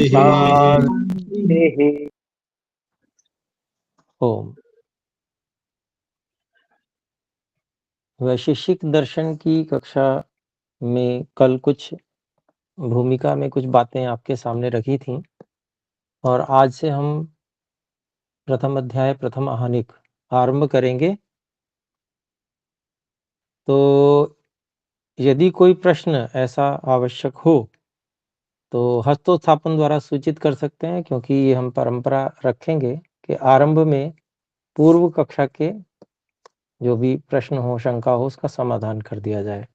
शांति। ओम। वैशेषिक दर्शन की कक्षा में कल कुछ भूमिका में कुछ बातें आपके सामने रखी थी और आज से हम प्रथम अध्याय प्रथम आहनिक आरंभ करेंगे। तो यदि कोई प्रश्न ऐसा आवश्यक हो तो हस्तोत्थापन द्वारा सूचित कर सकते हैं, क्योंकि ये हम परंपरा रखेंगे कि आरंभ में पूर्व कक्षा के जो भी प्रश्न हो, शंका हो, उसका समाधान कर दिया जाए।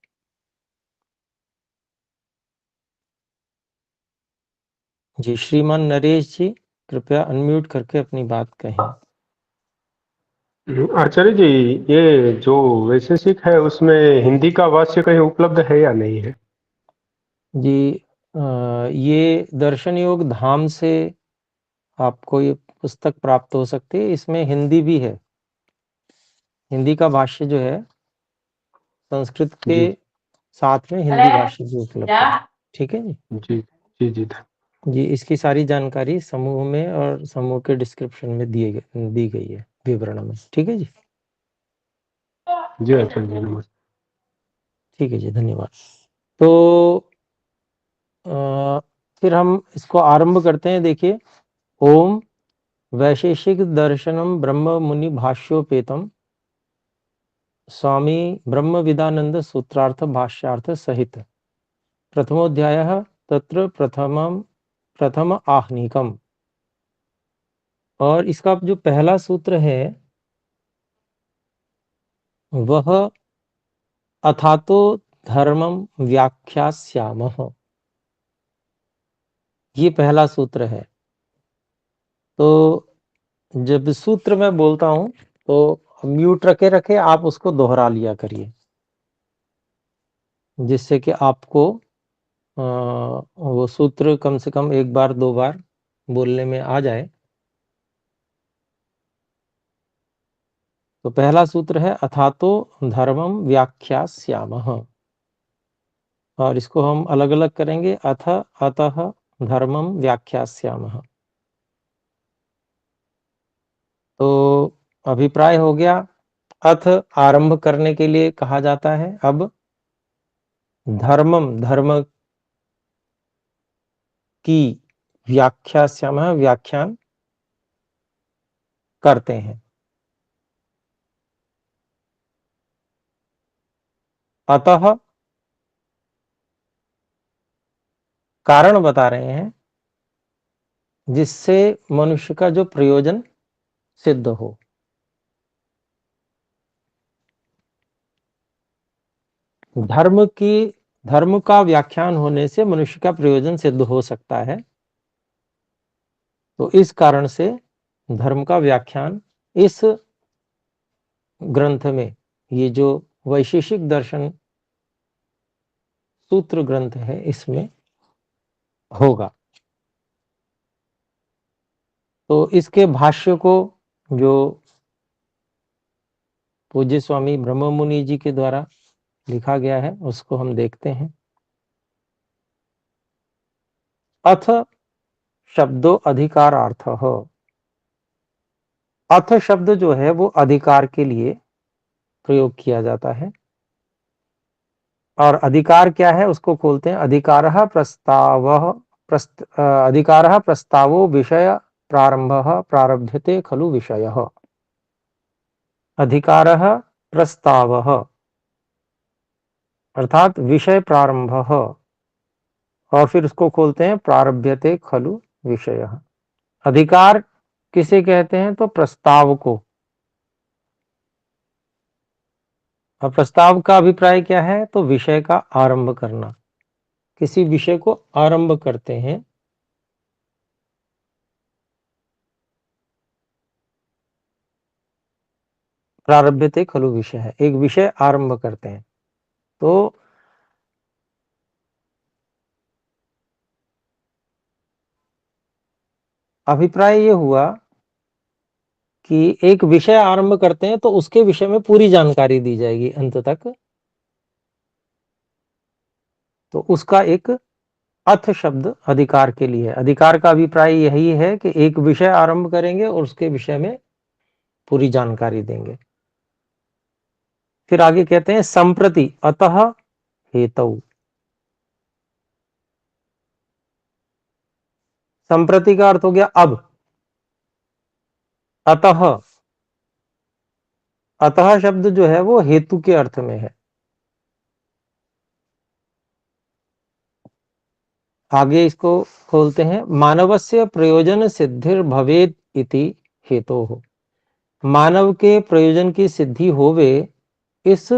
जी, श्रीमान नरेश जी कृपया अनम्यूट करके अपनी बात कहें। आचार्य जी, ये जो वैशेषिक है उसमें हिंदी का भाष्य कहीं उपलब्ध है या नहीं है? जी, ये दर्शन योग धाम से आपको ये पुस्तक प्राप्त हो सकती है। इसमें हिंदी भी है। हिंदी का भाष्य जो है संस्कृत के साथ में हिंदी भाष्य भी उपलब्ध है। ठीक है जी। जी जी जी जी, इसकी सारी जानकारी समूह में और समूह के डिस्क्रिप्शन में दी गई है, विवरण में। ठीक है जी। जी आचार्य जी, नमस्ते। ठीक है जी, धन्यवाद। तो फिर हम इसको आरंभ करते हैं। देखिए, ओम वैशेषिक दर्शनम ब्रह्म मुनि भाष्योपेतम स्वामी ब्रह्मविदानंद सूत्रार्थ भाष्यार्थ सहित प्रथमोध्यायः तत्र प्रथम आहनिकम। और इसका जो पहला सूत्र है वह अथातो धर्मम व्याख्यास्यामः, ये पहला सूत्र है। तो जब सूत्र मैं बोलता हूं तो म्यूट रखे आप उसको दोहरा लिया करिए, जिससे कि आपको वो सूत्र कम से कम एक बार दो बार बोलने में आ जाए। तो पहला सूत्र है अथातो धर्मम व्याख्यास्यामः, और इसको हम अलग अलग करेंगे। अथ अतः धर्मम व्याख्यास्यामः। तो अभिप्राय हो गया। अथ आरंभ करने के लिए कहा जाता है। अब धर्मम, धर्म की व्याख्यास्यामः, व्याख्यान करते हैं। अतः कारण बता रहे हैं जिससे मनुष्य का जो प्रयोजन सिद्ध हो। धर्म का व्याख्यान होने से मनुष्य का प्रयोजन सिद्ध हो सकता है। तो इस कारण से धर्म का व्याख्यान इस ग्रंथ में, ये जो वैशेषिक दर्शन सूत्र ग्रंथ है, इसमें होगा। तो इसके भाष्य को जो पूज्य स्वामी ब्रह्म मुनि जी के द्वारा लिखा गया है उसको हम देखते हैं। अथ शब्दो अधिकारार्थ। अथ शब्द जो है वो अधिकार के लिए प्रयोग किया जाता है। और अधिकार क्या है उसको खोलते हैं। अधिकारः प्रस्तावो विषय प्रारंभः प्रारभ्यते खलु विषयः। अधिकारः प्रस्तावः अर्थात विषय प्रारंभः, और फिर उसको खोलते हैं प्रारभ्यते खलु विषयः। अधिकार किसे कहते हैं? तो प्रस्ताव को। और प्रस्ताव का अभिप्राय क्या है? तो विषय का आरंभ करना। किसी विषय को आरंभ करते हैं। प्रारभ्यते खलु विषय है, एक विषय आरंभ करते हैं। तो अभिप्राय ये हुआ कि एक विषय आरंभ करते हैं तो उसके विषय में पूरी जानकारी दी जाएगी अंत तक। तो उसका एक अथ शब्द अधिकार के लिए है। अधिकार का अभिप्राय यही है कि एक विषय आरंभ करेंगे और उसके विषय में पूरी जानकारी देंगे। फिर आगे कहते हैं संप्रति अतः हेतु। संप्रति का अर्थ हो गया अब। अतः, अतः शब्द जो है वो हेतु के अर्थ में है। आगे इसको खोलते हैं। मानवस्य प्रयोजन सिद्धिर भवेत इति हेतोः। मानव के प्रयोजन की सिद्धि होवे इस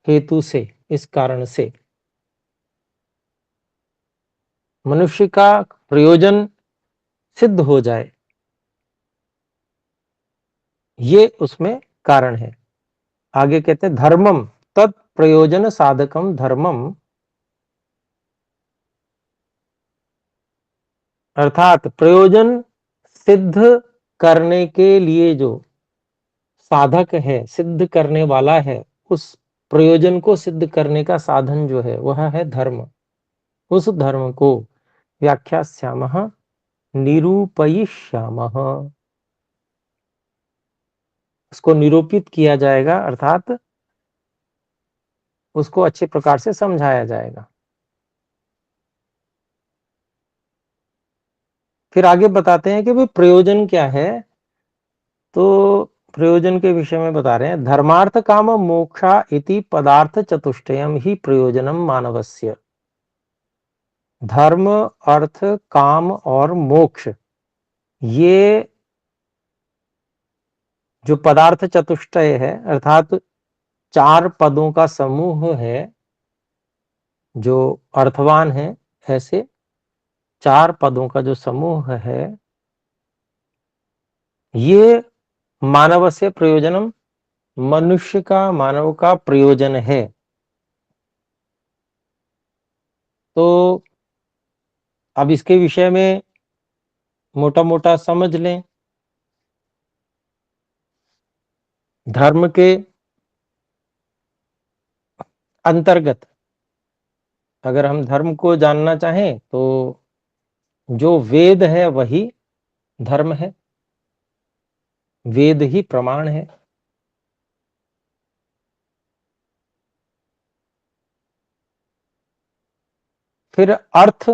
हेतु से, इस कारण से। मनुष्य का प्रयोजन सिद्ध हो जाए, ये उसमें कारण है। आगे कहते हैं धर्मम तत् प्रयोजन साधकम धर्मम, अर्थात प्रयोजन सिद्ध करने के लिए जो साधक है, सिद्ध करने वाला है, उस प्रयोजन को सिद्ध करने का साधन जो है वह है धर्म। उस धर्म को व्याख्यास्यामः निरूपयिष्यामः, उसको निरूपित किया जाएगा, अर्थात उसको अच्छे प्रकार से समझाया जाएगा। फिर आगे बताते हैं कि भाई प्रयोजन क्या है। तो प्रयोजन के विषय में बता रहे हैं धर्मार्थ काम मोक्षा इति पदार्थ चतुष्टयम ही प्रयोजनम मानवस्य। धर्म, अर्थ, काम और मोक्ष, ये जो पदार्थ चतुष्टय है, अर्थात 4 पदों का समूह है जो अर्थवान है, ऐसे 4 पदों का जो समूह है, ये मानव से प्रयोजनम, मनुष्य का, मानव का प्रयोजन है। तो अब इसके विषय में मोटा मोटा समझ लें। धर्म के अंतर्गत अगर हम धर्म को जानना चाहें तो जो वेद है वही धर्म है, वेद ही प्रमाण है। फिर अर्थ,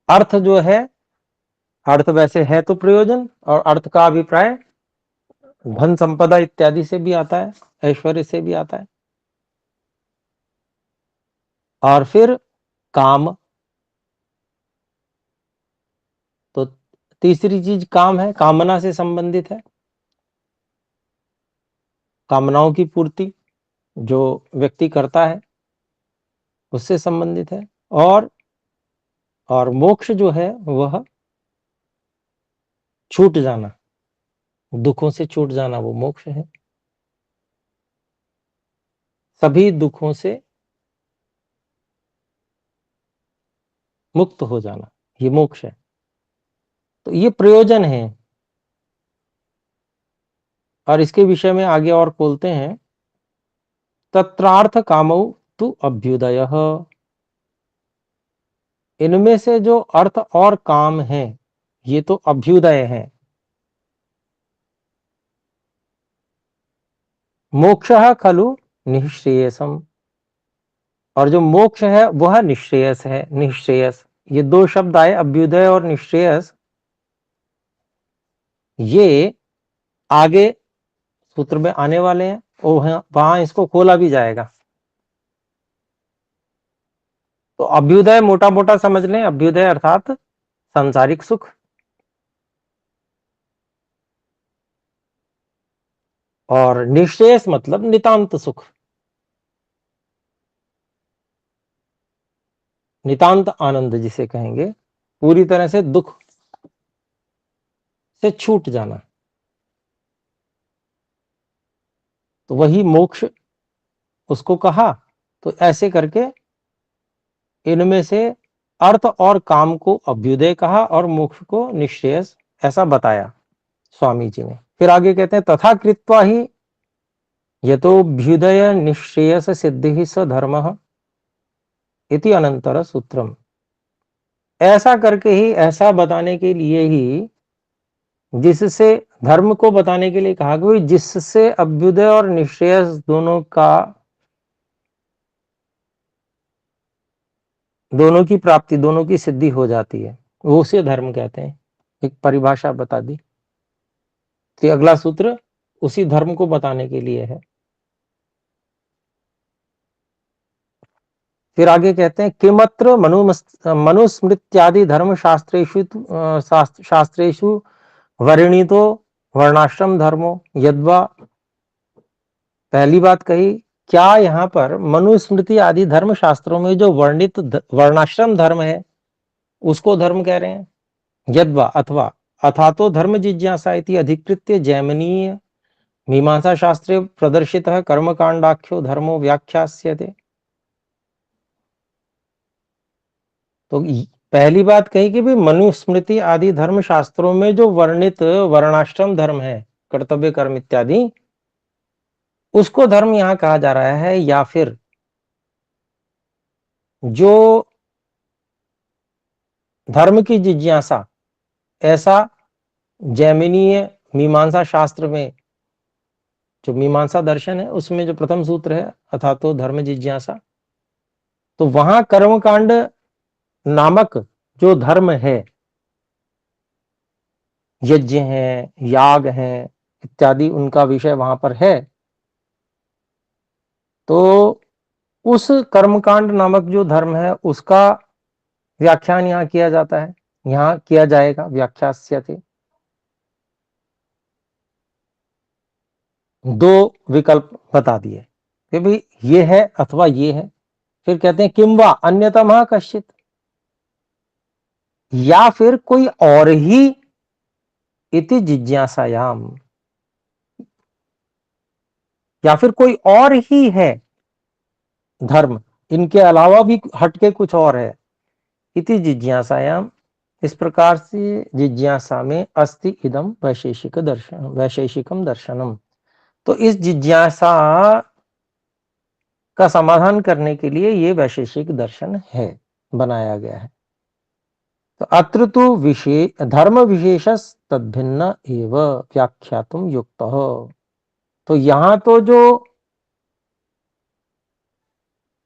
अर्थ जो है, अर्थ वैसे है तो प्रयोजन, और अर्थ का अभिप्राय धन संपदा इत्यादि से भी आता है, ऐश्वर्य से भी आता है। और फिर काम, तो तीसरी चीज काम है, कामना से संबंधित है, कामनाओं की पूर्ति जो व्यक्ति करता है उससे संबंधित है। और मोक्ष जो है वह छूट जाना, दुखों से छूट जाना, वो मोक्ष है। सभी दुखों से मुक्त हो जाना, ये मोक्ष है। तो ये प्रयोजन है। और इसके विषय में आगे और बोलते हैं तत्रार्थ कामौ तु अभ्युदयः। इनमें से जो अर्थ और काम है ये तो अभ्युदय है। मोक्षः खलु निःश्रेयसम, और जो मोक्ष है वह निःश्रेयस है। निःश्रेयस, ये 2 शब्द आए, अभ्युदय और निःश्रेयस, ये आगे सूत्र में आने वाले हैं और वहां इसको खोला भी जाएगा। तो अभ्युदय मोटा मोटा समझ लें, अभ्युदय अर्थात सांसारिक सुख, और निःश्रेयस मतलब नितांत सुख, नितांत आनंद जिसे कहेंगे, पूरी तरह से दुख से छूट जाना, तो वही मोक्ष उसको कहा। तो ऐसे करके इनमें से अर्थ और काम को अभ्युदय कहा और मोक्ष को निःश्रेयस, ऐसा बताया स्वामी जी ने। फिर आगे कहते हैं तथा कृत्वा ही यतोऽभ्युदय निःश्रेयस सिद्धिः स धर्मः इति अनंतर सूत्रम। ऐसा करके ही, ऐसा बताने के लिए ही, जिससे धर्म को बताने के लिए कहा कि जिससे अभ्युदय और निःश्रेयस दोनों की प्राप्ति, दोनों की सिद्धि हो जाती है, वो उसे धर्म कहते हैं। एक परिभाषा बता दी। तो अगला सूत्र उसी धर्म को बताने के लिए है। फिर आगे कहते हैं किमत्र मनुस्मृत्यादि धर्म शास्त्रेषु वर्णितो वर्णाश्रम धर्मो यद्वा। पहली बात कही, क्या यहाँ पर मनुस्मृति आदि धर्म शास्त्रों में जो वर्णित वर्णाश्रम धर्म है उसको धर्म कह रहे हैं? यद्वा अथवा, अथातो धर्म जिज्ञासा इति अधिकृत्य जैमिनीय मीमांसा शास्त्रे प्रदर्शितः कर्मकांडाख्यो धर्मो व्याख्यास्यते। तो पहली बात कही कि भाई मनुस्मृति आदि धर्म शास्त्रों में जो वर्णित वर्णाश्रम धर्म है, कर्तव्य कर्म इत्यादि, उसको धर्म यहां कहा जा रहा है। या फिर जो धर्म की जिज्ञासा, ऐसा जैमिनीय मीमांसा शास्त्र में, जो मीमांसा दर्शन है उसमें जो प्रथम सूत्र है अथातो धर्म जिज्ञासा, तो वहां कर्मकांड नामक जो धर्म है, यज्ञ हैं, याग हैं इत्यादि, उनका विषय वहां पर है। तो उस कर्मकांड नामक जो धर्म है उसका व्याख्यान यहां किया जाता है, यहां किया जाएगा, व्याख्यास्यते। दो विकल्प बता दिए कि भाई ये है अथवा ये है। फिर कहते हैं किंवा अन्यतमः कश्चित, या फिर कोई और ही, इति जिज्ञासायाम, या फिर कोई और ही है धर्म, इनके अलावा भी हटके कुछ और है। इति जिज्ञासायाम, इस प्रकार से जिज्ञासा में अस्ति इदम वैशेषिकम दर्शनम। तो इस जिज्ञासा का समाधान करने के लिए ये वैशेषिक दर्शन है, बनाया गया है। तो अत्र तो धर्म विशेषस तद्भिन्न एव व्याख्यातुम युक्तः। तो यहां तो जो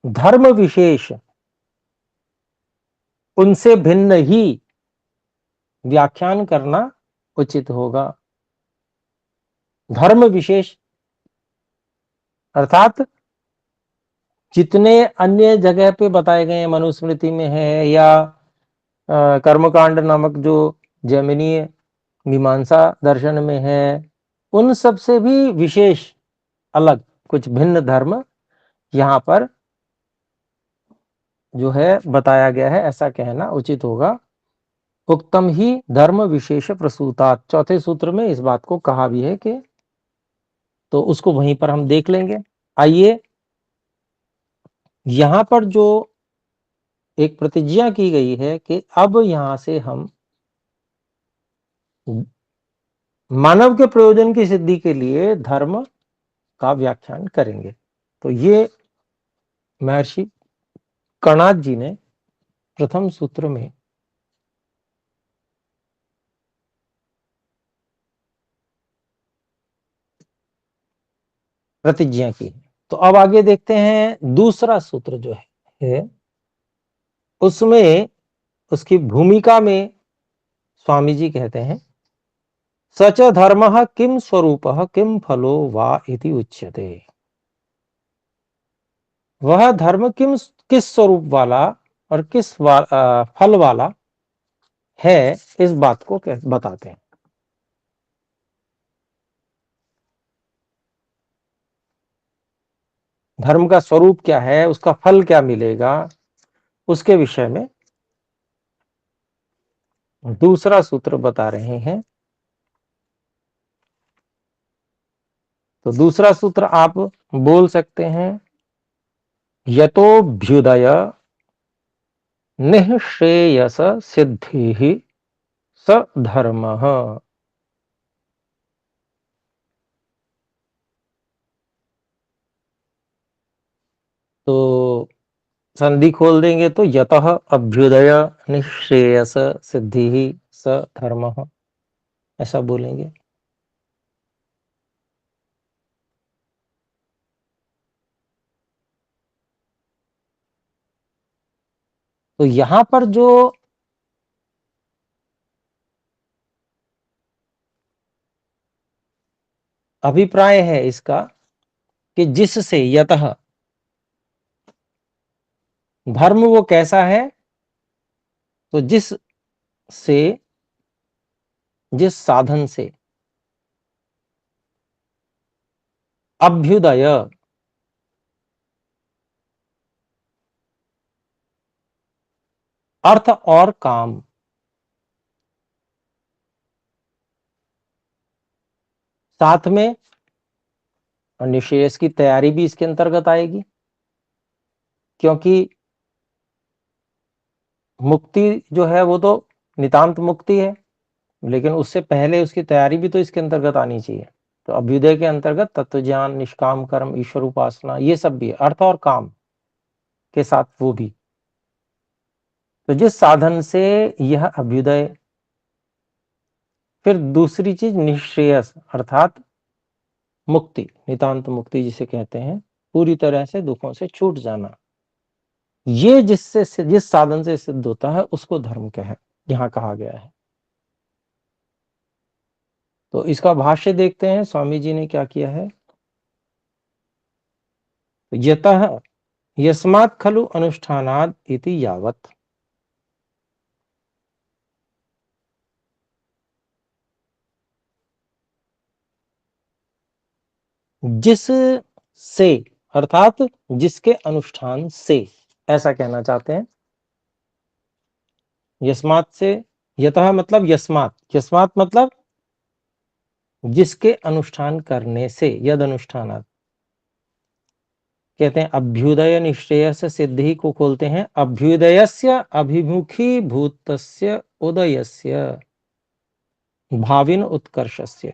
धर्म विशेष, उनसे भिन्न ही व्याख्यान करना उचित होगा। धर्म विशेष अर्थात जितने अन्य जगह पे बताए गए, मनुस्मृति में है या कर्मकांड नामक जो जैमिनीय मीमांसा दर्शन में है, उन सब से भी विशेष, अलग कुछ भिन्न धर्म यहां पर जो है बताया गया है, ऐसा कहना उचित होगा। उक्तम ही धर्म विशेष प्रसूतात्, चौथे सूत्र में इस बात को कहा भी है कि, तो उसको वहीं पर हम देख लेंगे। आइए, यहां पर जो एक प्रतिज्ञा की गई है कि अब यहां से हम मानव के प्रयोजन की सिद्धि के लिए धर्म का व्याख्यान करेंगे। तो ये महर्षि कणाद जी ने प्रथम सूत्र में प्रतिज्ञा की। तो अब आगे देखते हैं दूसरा सूत्र जो है उसमें, उसकी भूमिका में स्वामी जी कहते हैं सच धर्म किम स्वरूप किम फलो वा इति उच्यते। वह धर्म किस स्वरूप वाला और किस फल वाला है, इस बात को बताते हैं। धर्म का स्वरूप क्या है, उसका फल क्या मिलेगा, उसके विषय में दूसरा सूत्र बता रहे हैं। तो दूसरा सूत्र आप बोल सकते हैं, यतोऽभ्युदय निःश्रेयस सिद्धि स धर्मः। संधि खोल देंगे तो यतः अभ्युदय निःश्रेयस सिद्धि स धर्मः, ऐसा बोलेंगे। तो यहां पर जो अभिप्राय है इसका कि जिससे, यतः, धर्म वो कैसा है, तो जिस से, जिस साधन से, अभ्युदय, अर्थ और काम, साथ में निःश्रेयस की तैयारी भी इसके अंतर्गत आएगी, क्योंकि मुक्ति जो है वो तो नितांत मुक्ति है, लेकिन उससे पहले उसकी तैयारी भी तो इसके अंतर्गत आनी चाहिए। तो अभ्युदय के अंतर्गत तत्व ज्ञान, निष्काम कर्म, ईश्वर उपासना, ये सब भी है, अर्थ और काम के साथ वो भी। तो जिस साधन से यह अभ्युदय, फिर दूसरी चीज निःश्रेयस अर्थात मुक्ति, नितांत मुक्ति जिसे कहते हैं, पूरी तरह से दुखों से छूट जाना, ये जिससे, जिस साधन से सिद्ध होता है उसको धर्म यहां कहा गया है। तो इसका भाष्य देखते हैं स्वामी जी ने क्या किया है। यतः यस्मात् खलु अनुष्ठानाद् इति यावत्, जिस से अर्थात जिसके अनुष्ठान से, ऐसा कहना चाहते हैं। यस्मात् से, यतः मतलब यस्मात्, यस्मात् मतलब जिसके अनुष्ठान करने से, यद अनुष्ठानात्, कहते हैं अभ्युदय निःश्रेयस सिद्धि को खोलते हैं अभ्युदयस्य अभिमुखी भूतस्य उदयस्य भाविन उत्कर्षस्य।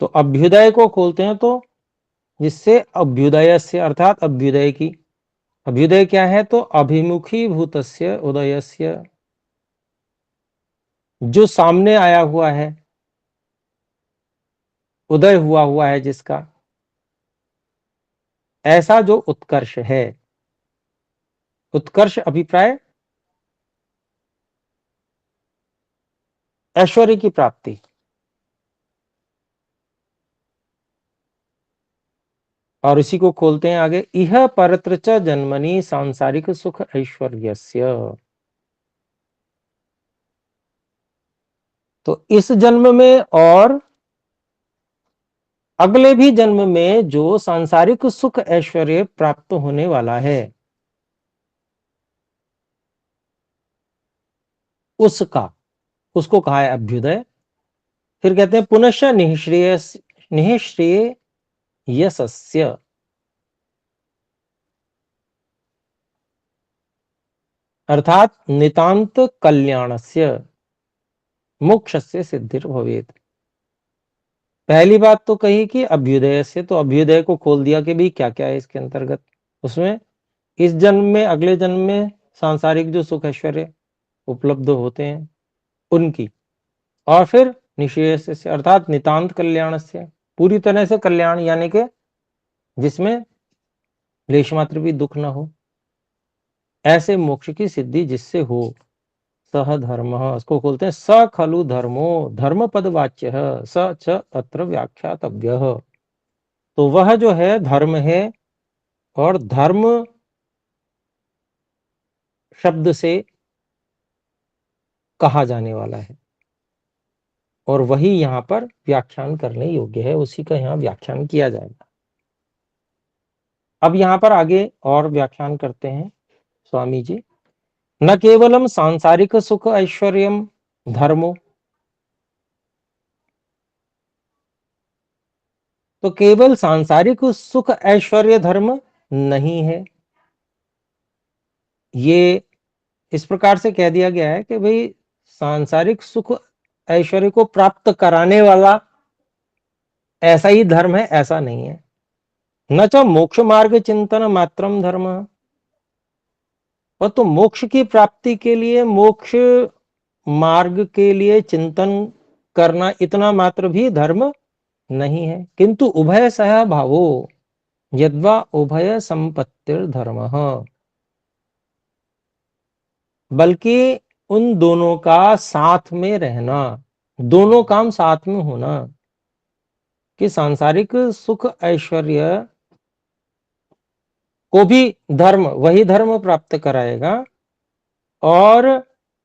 तो अभ्युदय को खोलते हैं तो जिससे अभ्युदयस्य अर्थात अभ्युदय की, अभ्युदय क्या है, तो अभिमुखी भूतस्य उदयस्य, जो सामने आया हुआ है, उदय हुआ है जिसका, ऐसा जो उत्कर्ष है। उत्कर्ष अभिप्राय ऐश्वर्य की प्राप्ति। और इसी को खोलते हैं आगे, इह परत्र च जन्मनि सांसारिक सुख ऐश्वर्यस्य। तो इस जन्म में और अगले भी जन्म में जो सांसारिक सुख ऐश्वर्य प्राप्त होने वाला है, उसको कहा है अभ्युदय। फिर कहते हैं पुनश्च निःश्रेयसस्य, अर्थात नितांत कल्याणस्य मोक्षस्य सिद्धिर भवेत्। पहली बात तो कही कि अभ्युदय से, तो अभ्युदय को खोल दिया कि भाई क्या क्या है इसके अंतर्गत। उसमें इस जन्म में, अगले जन्म में सांसारिक जो सुख ऐश्वर्य उपलब्ध होते हैं उनकी, और फिर निःश्रेयस से अर्थात नितांत कल्याण से, पूरी तरह से कल्याण, यानी कि जिसमें लेश मात्र भी दुख न हो, ऐसे मोक्ष की सिद्धि जिससे हो। सह धर्म, उसको खोलते हैं स खलु धर्मो धर्म पदवाच्य स च अत्र व्याख्यातव्य। तो वह जो है धर्म है, और धर्म शब्द से कहा जाने वाला है, और वही यहाँ पर व्याख्यान करने योग्य है, उसी का यहाँ व्याख्यान किया जाएगा। अब यहाँ पर आगे और व्याख्यान करते हैं स्वामी जी। न केवलम सांसारिक सुख ऐश्वर्यम धर्मो, तो केवल सांसारिक सुख ऐश्वर्य धर्म नहीं है। ये इस प्रकार से कह दिया गया है कि भाई सांसारिक सुख ऐश्वर्य को प्राप्त कराने वाला ऐसा ही धर्म है, ऐसा नहीं है। न च मोक्ष मार्ग चिंतन मात्रम धर्म, और तो मोक्ष की प्राप्ति के लिए, मोक्ष मार्ग के लिए चिंतन करना इतना मात्र भी धर्म नहीं है। किंतु उभय सह भावो यद्वा उभय संपत्तिर धर्म, बल्कि उन दोनों का साथ में रहना, दोनों काम साथ में होना, कि सांसारिक सुख ऐश्वर्य को भी धर्म, वही धर्म प्राप्त कराएगा और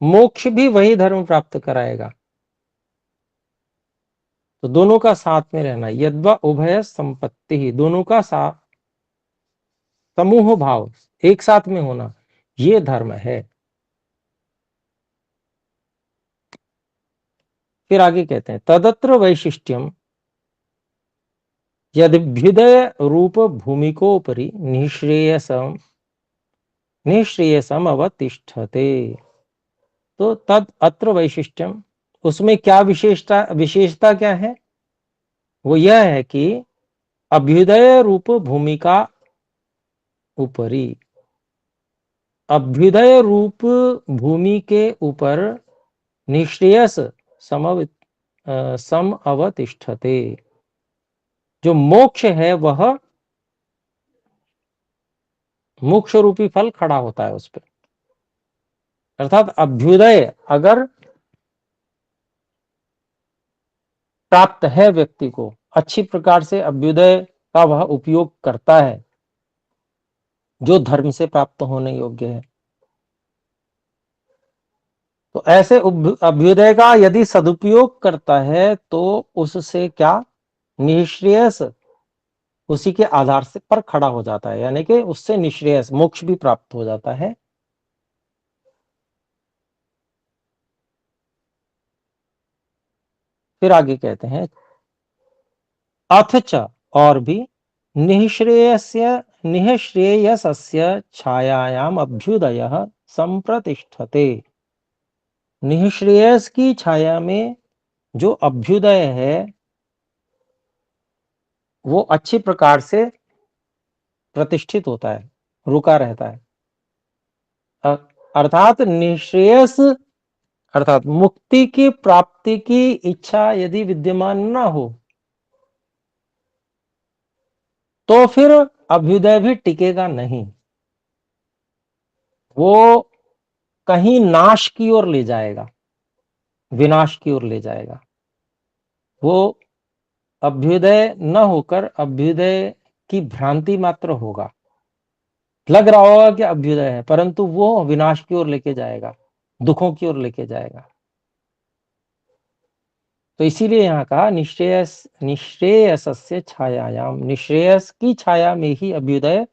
मोक्ष भी वही धर्म प्राप्त कराएगा। तो दोनों का साथ में रहना, यद्वा उभय संपत्ति ही, दोनों का साथ, समूह भाव, एक साथ में होना, ये धर्म है। फिर आगे कहते हैं, तदत्र वैशिष्ट्यम यद्भ्युदय रूप भूमिकोपरि निःश्रेयसम अवतिष्ठते। तो तद अत्र वैशिष्ट्यम, उसमें क्या विशेषता क्या है? वो यह है कि अभ्युदय रूप भूमिका ऊपरी, अभ्युदय रूप भूमि के ऊपर निःश्रेयस सम अवतिष्ठते, जो मोक्ष है वह मोक्ष रूपी फल खड़ा होता है उस पर। अर्थात अभ्युदय अगर प्राप्त है व्यक्ति को, अच्छी प्रकार से अभ्युदय का वह उपयोग करता है, जो धर्म से प्राप्त होने योग्य है, तो ऐसे अभ्युदय का यदि सदुपयोग करता है तो उससे क्या, निःश्रेयस उसी के आधार से पर खड़ा हो जाता है, यानी कि उससे निःश्रेयस मोक्ष भी प्राप्त हो जाता है। फिर आगे कहते हैं, अथच और भी निःश्रेयसस्य छायायाम अभ्युदयः संप्रतिष्ठते, निःश्रेयस की छाया में जो अभ्युदय है वो अच्छी प्रकार से प्रतिष्ठित होता है, रुका रहता है। अर्थात निःश्रेयस अर्थात मुक्ति की प्राप्ति की इच्छा यदि विद्यमान ना हो तो फिर अभ्युदय भी टिकेगा नहीं, वो कहीं नाश की ओर ले जाएगा, विनाश की ओर ले जाएगा। वो अभ्युदय न होकर अभ्युदय की भ्रांति मात्र होगा, लग रहा होगा कि अभ्युदय है, परंतु वो विनाश की ओर लेके जाएगा, दुखों की ओर लेके जाएगा। तो इसीलिए यहाँ कहा निःश्रेयसस्य छायायाम, निःश्रेयस की छाया में ही अभ्युदय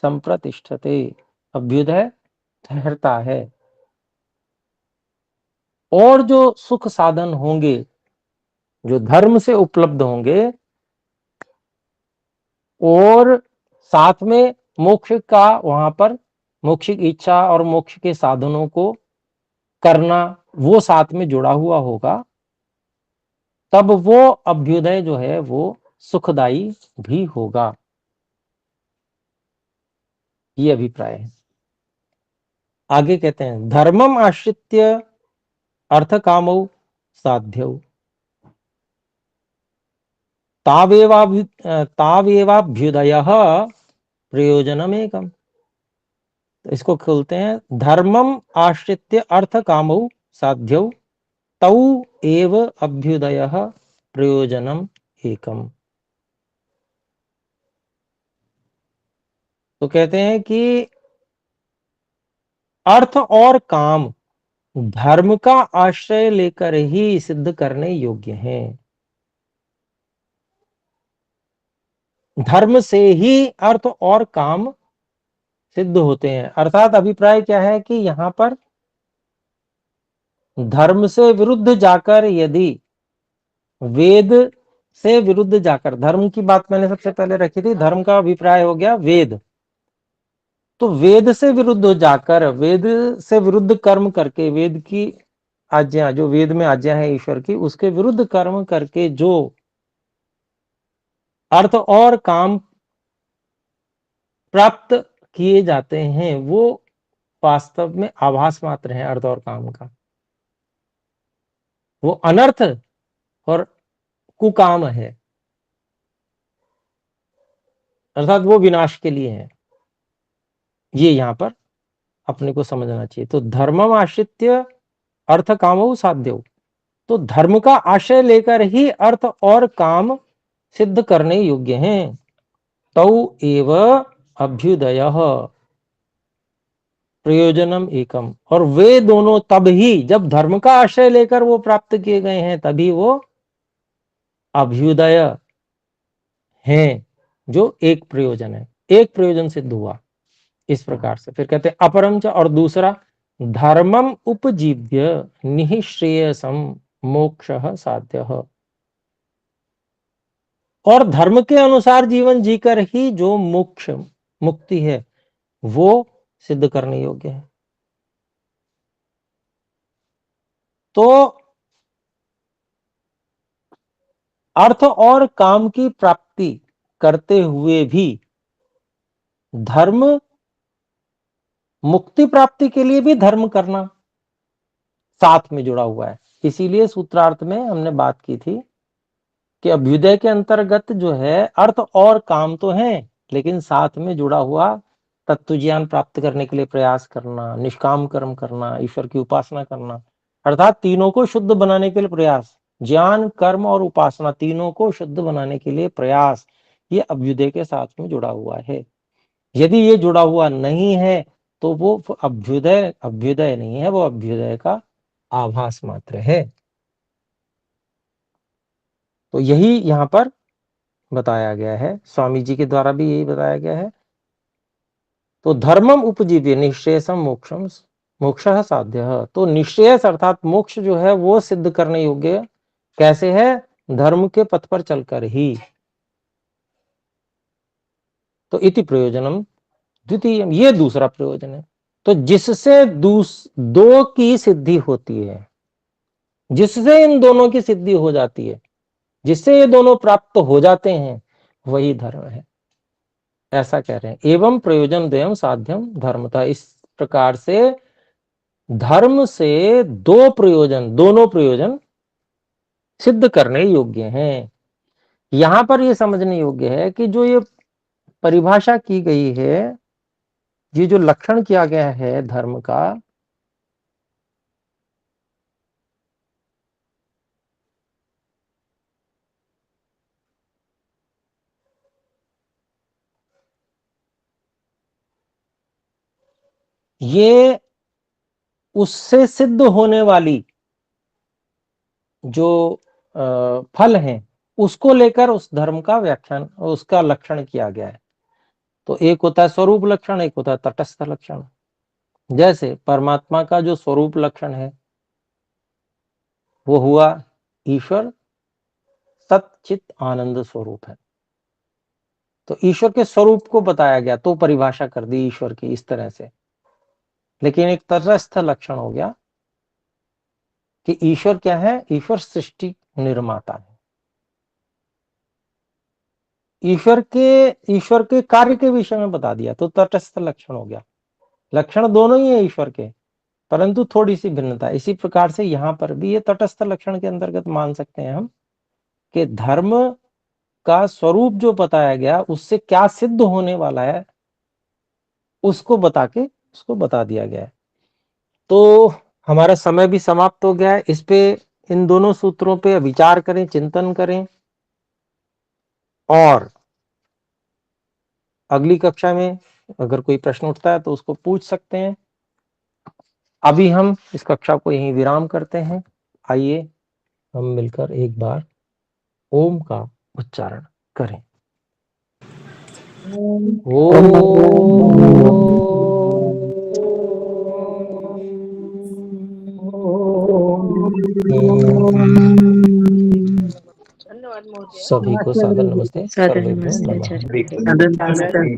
संप्रतिष्ठते, अभ्युदय ठहरता है। और जो सुख साधन होंगे, जो धर्म से उपलब्ध होंगे, और साथ में मोक्ष का, वहां पर मोक्ष की इच्छा और मोक्ष के साधनों को करना वो साथ में जुड़ा हुआ होगा, तब वो अभ्युदय जो है वो सुखदायी भी होगा, ये अभिप्राय है। आगे कहते हैं, धर्मम आश्रित्य अर्थ कामौ साध्यौ तावेवाभ्युदयः प्रयोजनमेकम्। तो इसको खोलते हैं, धर्मम आश्रित्य अर्थ कामौ साध्यौ तौ एव अभ्युदयः प्रयोजनम एकम। तो कहते हैं कि अर्थ और काम धर्म का आश्रय लेकर ही सिद्ध करने योग्य हैं, धर्म से ही अर्थ और काम सिद्ध होते हैं। अर्थात अभिप्राय क्या है कि यहां पर धर्म से विरुद्ध जाकर, यदि वेद से विरुद्ध जाकर, धर्म की बात मैंने सबसे पहले रखी थी, धर्म का अभिप्राय हो गया वेद, तो वेद से विरुद्ध जाकर, वेद से विरुद्ध कर्म करके, वेद की आज्ञा, जो वेद में आज्ञा है ईश्वर की, उसके विरुद्ध कर्म करके जो अर्थ और काम प्राप्त किए जाते हैं, वो वास्तव में आभास मात्र है अर्थ और काम का। वो अनर्थ और कुकाम है, अर्थात वो विनाश के लिए है। ये यहां पर अपने को समझना चाहिए। तो धर्मम आश्रित्य अर्थ कामो साध्यो, तो धर्म का आश्रय लेकर ही अर्थ और काम सिद्ध करने योग्य हैं। तौ एव अभ्युदय प्रयोजनम एकम, और वे दोनों तब ही, जब धर्म का आश्रय लेकर वो प्राप्त किए गए हैं, तभी वो अभ्युदय हैं, जो एक प्रयोजन है, एक प्रयोजन सिद्ध हुआ। इस प्रकार से फिर कहते हैं अपरम च, और दूसरा धर्मम उपजीव्य निःश्रेयसम मोक्षः साध्यः, और धर्म के अनुसार जीवन जीकर ही जो मोक्ष मुक्ति है वो सिद्ध करने योग्य है। तो अर्थ और काम की प्राप्ति करते हुए भी धर्म, मुक्ति प्राप्ति के लिए भी धर्म करना साथ में जुड़ा हुआ है। इसीलिए सूत्रार्थ में हमने बात की थी कि अभ्युदय के अंतर्गत जो है अर्थ और काम तो हैं, लेकिन साथ में जुड़ा हुआ तत्व ज्ञान प्राप्त करने के लिए प्रयास करना, निष्काम कर्म करना, ईश्वर की उपासना करना, अर्थात तीनों को शुद्ध बनाने के लिए प्रयास, ज्ञान कर्म और उपासना तीनों को शुद्ध बनाने के लिए प्रयास, ये अभ्युदय के साथ में जुड़ा हुआ है। यदि ये जुड़ा हुआ नहीं है तो वो अभ्युदय नहीं है, वो अभ्युदय का आभास मात्र है। तो यही यहाँ पर बताया गया है, स्वामी जी के द्वारा भी यही बताया गया है। तो धर्मम उपजीव्य निश्चयसम मोक्षम मोक्षः साध्यः, तो निश्चयस अर्थात मोक्ष जो है वो सिद्ध करने योग्य कैसे है? धर्म के पथ पर चलकर ही। तो इति प्रयोजनम द्वितीय, ये दूसरा प्रयोजन है। तो जिससे दो की सिद्धि होती है, जिससे इन दोनों की सिद्धि हो जाती है, जिससे ये दोनों प्राप्त हो जाते हैं, वही धर्म है, ऐसा कह रहे हैं। एवं प्रयोजन द्वयम साध्यम धर्मता, इस प्रकार से धर्म से दोनों प्रयोजन सिद्ध करने योग्य हैं। यहां पर ये समझने योग्य है कि जो ये परिभाषा की गई है, ये जो लक्षण किया गया है धर्म का, ये उससे सिद्ध होने वाली जो फल है उसको लेकर उस धर्म का व्याख्यान, उसका लक्षण किया गया है। तो एक होता है स्वरूप लक्षण, एक होता है तटस्थ लक्षण। जैसे परमात्मा का जो स्वरूप लक्षण है वो हुआ ईश्वर सच्चित आनंद स्वरूप है। तो ईश्वर के स्वरूप को बताया गया, तो परिभाषा कर दी ईश्वर की इस तरह से। लेकिन एक तटस्थ लक्षण हो गया कि ईश्वर क्या है? ईश्वर सृष्टि निर्माता है। ईश्वर के कार्य के विषय में बता दिया, तो तटस्थ लक्षण हो गया। लक्षण दोनों ही है ईश्वर के, परंतु थोड़ी सी भिन्नता। इसी प्रकार से यहां पर भी ये तटस्थ लक्षण के अंतर्गत मान सकते हैं हम कि धर्म का स्वरूप जो बताया गया, उससे क्या सिद्ध होने वाला है उसको बता दिया गया है। तो हमारा समय भी समाप्त हो गया है। इस पे, इन दोनों सूत्रों पे विचार करें, चिंतन करें, और अगली कक्षा में अगर कोई प्रश्न उठता है तो उसको पूछ सकते हैं। अभी हम इस कक्षा को यहीं विराम करते हैं। आइए हम मिलकर एक बार ओम का उच्चारण करें। सभी को सादर नमस्ते। सादर नमस्ते आचार्य। नमस्ते।